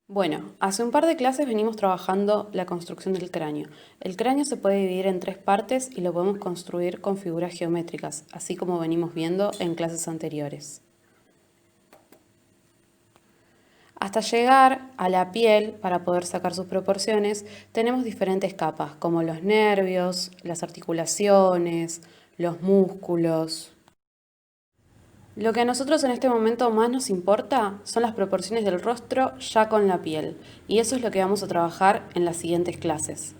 Bueno, hace un par de clases venimos trabajando la construcción del cráneo. El cráneo se puede dividir en tres partes y lo podemos construir con figuras geométricas, así como venimos viendo en clases anteriores. Hasta llegar a la piel, para poder sacar sus proporciones, tenemos diferentes capas, como los nervios, las articulaciones, los músculos. Lo que a nosotros en este momento más nos importa son las proporciones del rostro ya con la piel, y eso es lo que vamos a trabajar en las siguientes clases.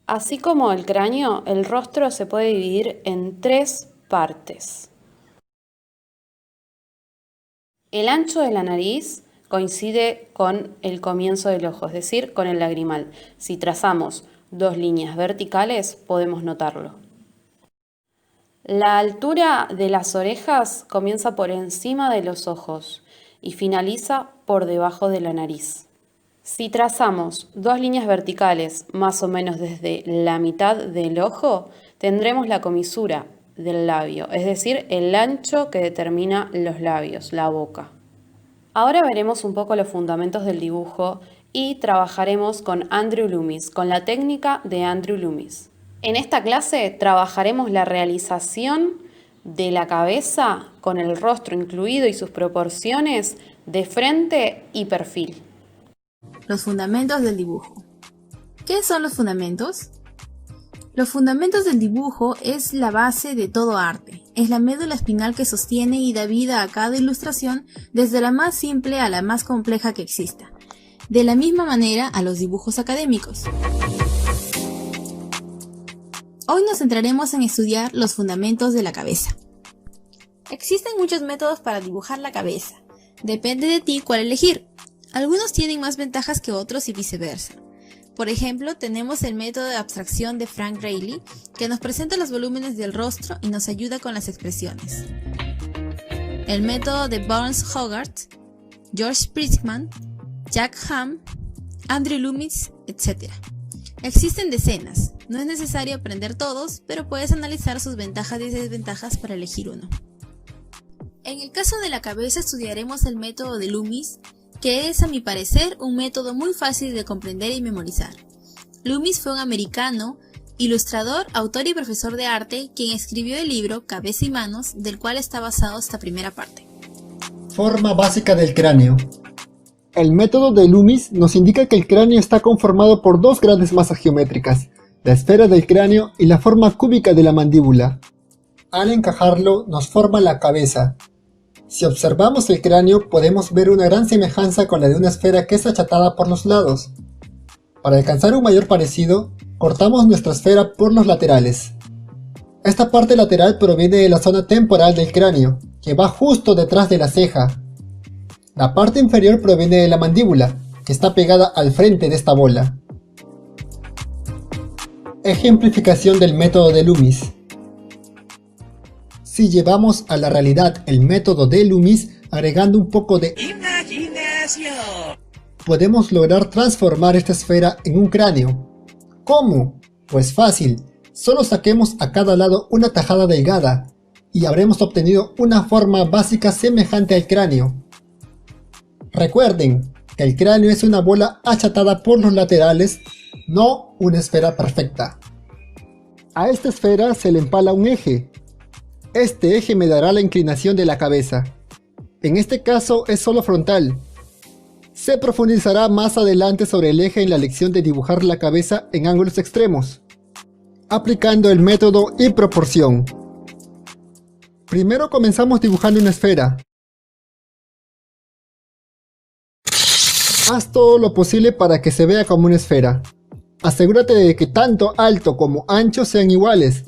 Así como el cráneo, el rostro se puede dividir en tres partes. El ancho de la nariz coincide con el comienzo del ojo, es decir, con el lagrimal. Si trazamos dos líneas verticales, podemos notarlo. La altura de las orejas comienza por encima de los ojos y finaliza por debajo de la nariz. Si trazamos dos líneas verticales más o menos desde la mitad del ojo, tendremos la comisura del labio, es decir, el ancho que determina los labios, la boca. Ahora veremos un poco los fundamentos del dibujo y trabajaremos con Andrew Loomis, con la técnica de Andrew Loomis. En esta clase trabajaremos la realización de la cabeza con el rostro incluido y sus proporciones de frente y perfil. Los fundamentos del dibujo. ¿Qué son los fundamentos? Los fundamentos del dibujo es la base de todo arte. Es la médula espinal que sostiene y da vida a cada ilustración, desde la más simple a la más compleja que exista. De la misma manera a los dibujos académicos. Hoy nos centraremos en estudiar los fundamentos de la cabeza. Existen muchos métodos para dibujar la cabeza. Depende de ti cuál elegir. Algunos tienen más ventajas que otros y viceversa. Por ejemplo, tenemos el método de abstracción de Frank Reilly, que nos presenta los volúmenes del rostro y nos ayuda con las expresiones. El método de Burns Hogarth, George Pritzman, Jack Ham, Andrew Loomis, etc. Existen decenas, no es necesario aprender todos, pero puedes analizar sus ventajas y desventajas para elegir uno. En el caso de la cabeza estudiaremos el método de Loomis, que es, a mi parecer, un método muy fácil de comprender y memorizar. Loomis fue un americano, ilustrador, autor y profesor de arte, quien escribió el libro Cabeza y Manos, del cual está basado esta primera parte. Forma básica del cráneo. El método de Loomis nos indica que el cráneo está conformado por dos grandes masas geométricas, la esfera del cráneo y la forma cúbica de la mandíbula. Al encajarlo, nos forma la cabeza. Si observamos el cráneo, podemos ver una gran semejanza con la de una esfera que es achatada por los lados. Para alcanzar un mayor parecido, cortamos nuestra esfera por los laterales. Esta parte lateral proviene de la zona temporal del cráneo, que va justo detrás de la ceja. La parte inferior proviene de la mandíbula, que está pegada al frente de esta bola. Ejemplificación del método de Loomis. Si llevamos a la realidad el método de Loomis agregando un poco de imaginación, podemos lograr transformar esta esfera en un cráneo. ¿Cómo? Pues fácil, solo saquemos a cada lado una tajada delgada y habremos obtenido una forma básica semejante al cráneo. Recuerden que el cráneo es una bola achatada por los laterales, no una esfera perfecta. A esta esfera se le empala un eje. Este eje me dará la inclinación de la cabeza. En este caso es solo frontal. Se profundizará más adelante sobre el eje en la lección de dibujar la cabeza en ángulos extremos, aplicando el método y proporción. Primero comenzamos dibujando una esfera. Haz todo lo posible para que se vea como una esfera. Asegúrate de que tanto alto como ancho sean iguales.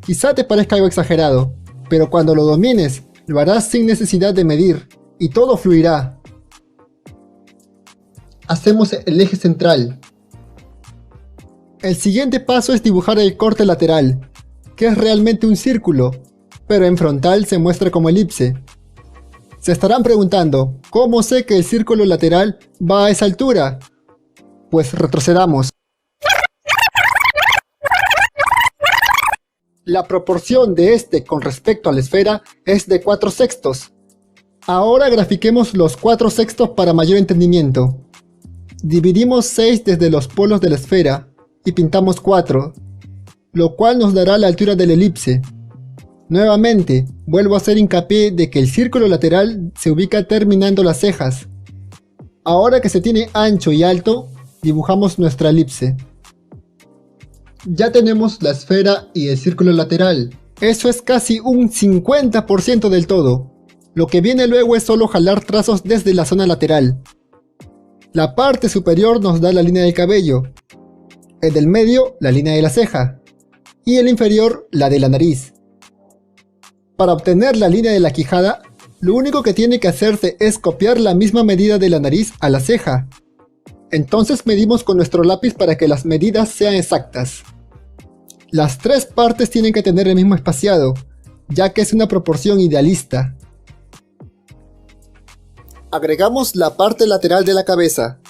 Quizá te parezca algo exagerado, pero cuando lo domines, lo harás sin necesidad de medir, y todo fluirá. Hacemos el eje central. El siguiente paso es dibujar el corte lateral, que es realmente un círculo, pero en frontal se muestra como elipse. Se estarán preguntando, ¿cómo sé que el círculo lateral va a esa altura? Pues retrocedamos. La proporción de este con respecto a la esfera es de 4/6. Ahora grafiquemos los 4/6 para mayor entendimiento. Dividimos 6 desde los polos de la esfera y pintamos 4, lo cual nos dará la altura de la elipse. Nuevamente, vuelvo a hacer hincapié de que el círculo lateral se ubica terminando las cejas. Ahora que se tiene ancho y alto, dibujamos nuestra elipse. Ya tenemos la esfera y el círculo lateral. Eso es casi un 50% del todo. Lo que viene luego es solo jalar trazos desde la zona lateral. La parte superior nos da la línea del cabello, el del medio la línea de la ceja y el inferior la de la nariz. Para obtener la línea de la quijada, lo único que tiene que hacerse es copiar la misma medida de la nariz a la ceja. Entonces medimos con nuestro lápiz para que las medidas sean exactas. Las tres partes tienen que tener el mismo espaciado, ya que es una proporción idealista. Agregamos la parte lateral de la cabeza.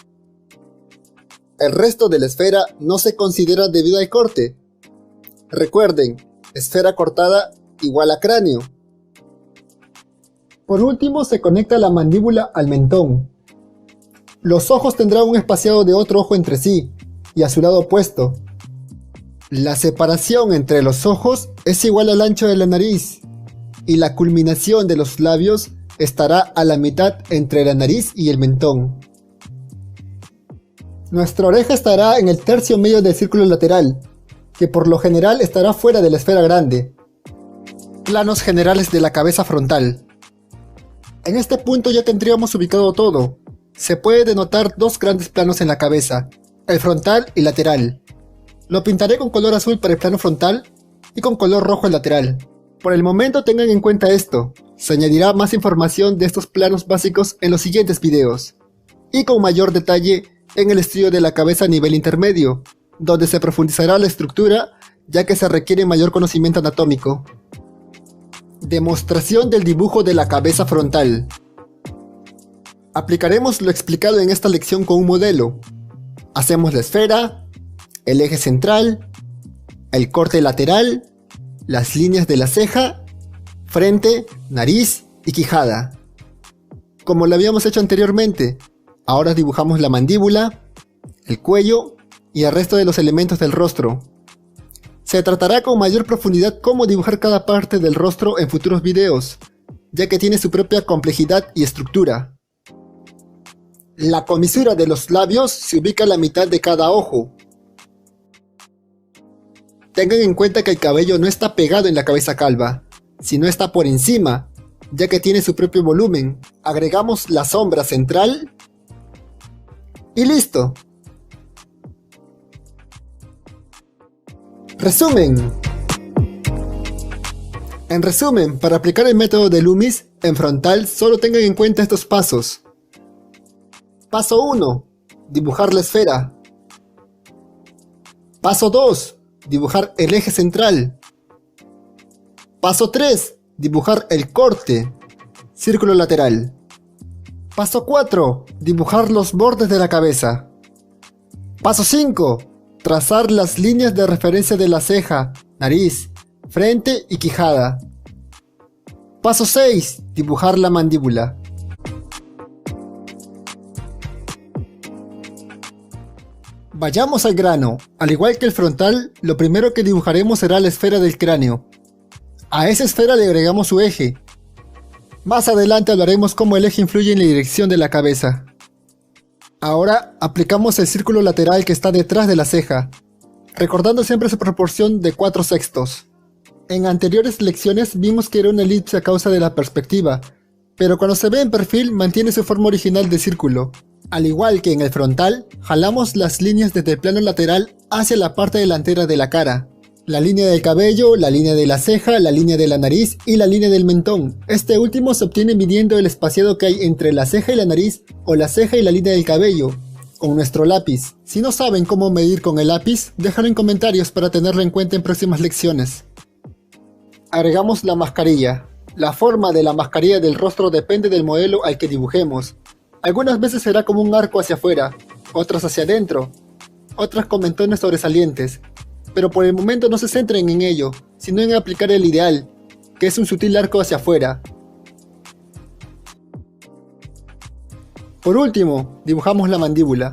El resto de la esfera no se considera debido al corte. Recuerden, esfera cortada igual a cráneo. Por último se conecta la mandíbula al mentón. Los ojos tendrán un espaciado de otro ojo entre sí y a su lado opuesto. La separación entre los ojos es igual al ancho de la nariz y la culminación de los labios estará a la mitad entre la nariz y el mentón. Nuestra oreja estará en el tercio medio del círculo lateral, que por lo general estará fuera de la esfera grande. Planos generales de la cabeza frontal. En este punto ya tendríamos ubicado todo. Se puede denotar dos grandes planos en la cabeza, el frontal y lateral. Lo pintaré con color azul para el plano frontal y con color rojo el lateral. Por el momento tengan en cuenta esto, se añadirá más información de estos planos básicos en los siguientes videos, y con mayor detalle en el estudio de la cabeza a nivel intermedio, donde se profundizará la estructura ya que se requiere mayor conocimiento anatómico. Demostración del dibujo de la cabeza frontal. Aplicaremos lo explicado en esta lección con un modelo. Hacemos la esfera, el eje central, el corte lateral, las líneas de la ceja, frente, nariz y quijada. Como lo habíamos hecho anteriormente, ahora dibujamos la mandíbula, el cuello y el resto de los elementos del rostro. Se tratará con mayor profundidad cómo dibujar cada parte del rostro en futuros videos, ya que tiene su propia complejidad y estructura. La comisura de los labios se ubica a la mitad de cada ojo. Tengan en cuenta que el cabello no está pegado en la cabeza calva, sino está por encima, ya que tiene su propio volumen. Agregamos la sombra central y listo. Resumen. En resumen, para aplicar el método de Loomis en frontal solo tengan en cuenta estos pasos. Paso 1. Dibujar la esfera. Paso 2. Dibujar el eje central. Paso 3. Dibujar el corte, círculo lateral. Paso 4. Dibujar los bordes de la cabeza. Paso 5. Trazar las líneas de referencia de la ceja, nariz, frente y quijada. Paso 6. Dibujar la mandíbula. Vayamos al grano. Al igual que el frontal, lo primero que dibujaremos será la esfera del cráneo. A esa esfera le agregamos su eje. Más adelante hablaremos cómo el eje influye en la dirección de la cabeza. Ahora aplicamos el círculo lateral que está detrás de la ceja, recordando siempre su proporción de 4/6. En anteriores lecciones vimos que era una elipse a causa de la perspectiva, pero cuando se ve en perfil mantiene su forma original de círculo. Al igual que en el frontal, jalamos las líneas desde el plano lateral hacia la parte delantera de la cara. La línea del cabello, la línea de la ceja, la línea de la nariz y la línea del mentón. Este último se obtiene midiendo el espaciado que hay entre la ceja y la nariz o la ceja y la línea del cabello, con nuestro lápiz. Si no saben cómo medir con el lápiz, déjalo en comentarios para tenerlo en cuenta en próximas lecciones. Agregamos la mascarilla. La forma de la mascarilla del rostro depende del modelo al que dibujemos. Algunas veces será como un arco hacia afuera, otras hacia adentro, otras con mentones sobresalientes, pero por el momento no se centren en ello, sino en aplicar el ideal, que es un sutil arco hacia afuera. Por último, dibujamos la mandíbula.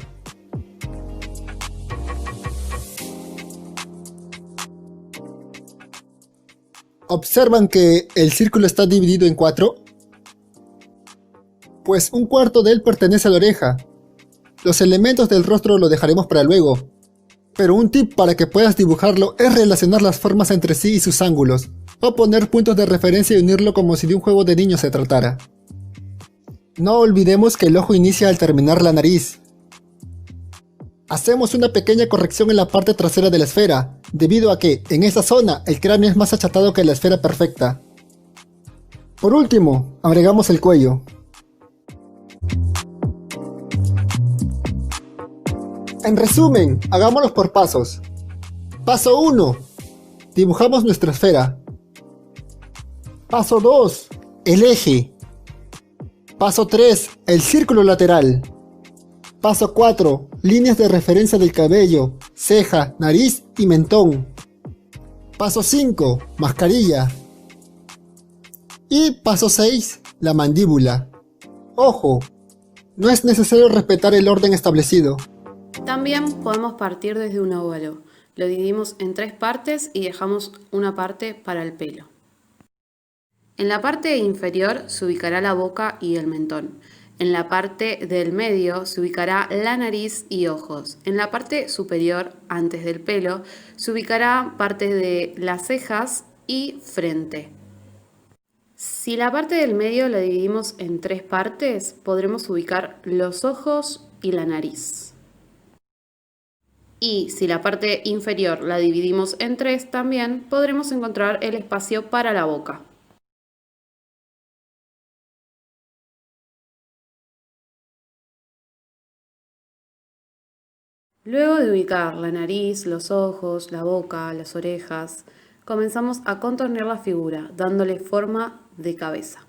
¿Observan que el círculo está dividido en 4? Pues un cuarto de él pertenece a la oreja. Los elementos del rostro lo dejaremos para luego, pero un tip para que puedas dibujarlo es relacionar las formas entre sí y sus ángulos, o poner puntos de referencia y unirlo como si de un juego de niños se tratara. No olvidemos que el ojo inicia al terminar la nariz. Hacemos una pequeña corrección en la parte trasera de la esfera, debido a que, en esa zona, el cráneo es más achatado que la esfera perfecta. Por último, agregamos el cuello. En resumen, hagámoslos por pasos. Paso 1. Dibujamos nuestra esfera. Paso 2. El eje. Paso 3. El círculo lateral. Paso 4. Líneas de referencia del cabello, ceja, nariz y mentón. Paso 5. Mascarilla. Y paso 6. La mandíbula. Ojo, no es necesario respetar el orden establecido. También podemos partir desde un óvalo. Lo dividimos en 3 partes y dejamos una parte para el pelo. En la parte inferior se ubicará la boca y el mentón. En la parte del medio se ubicará la nariz y ojos. En la parte superior, antes del pelo, se ubicará parte de las cejas y frente. Si la parte del medio la dividimos en 3 partes, podremos ubicar los ojos y la nariz. Y si la parte inferior la dividimos en 3 también, podremos encontrar el espacio para la boca. Luego de ubicar la nariz, los ojos, la boca, las orejas, comenzamos a contornear la figura, dándole forma de cabeza.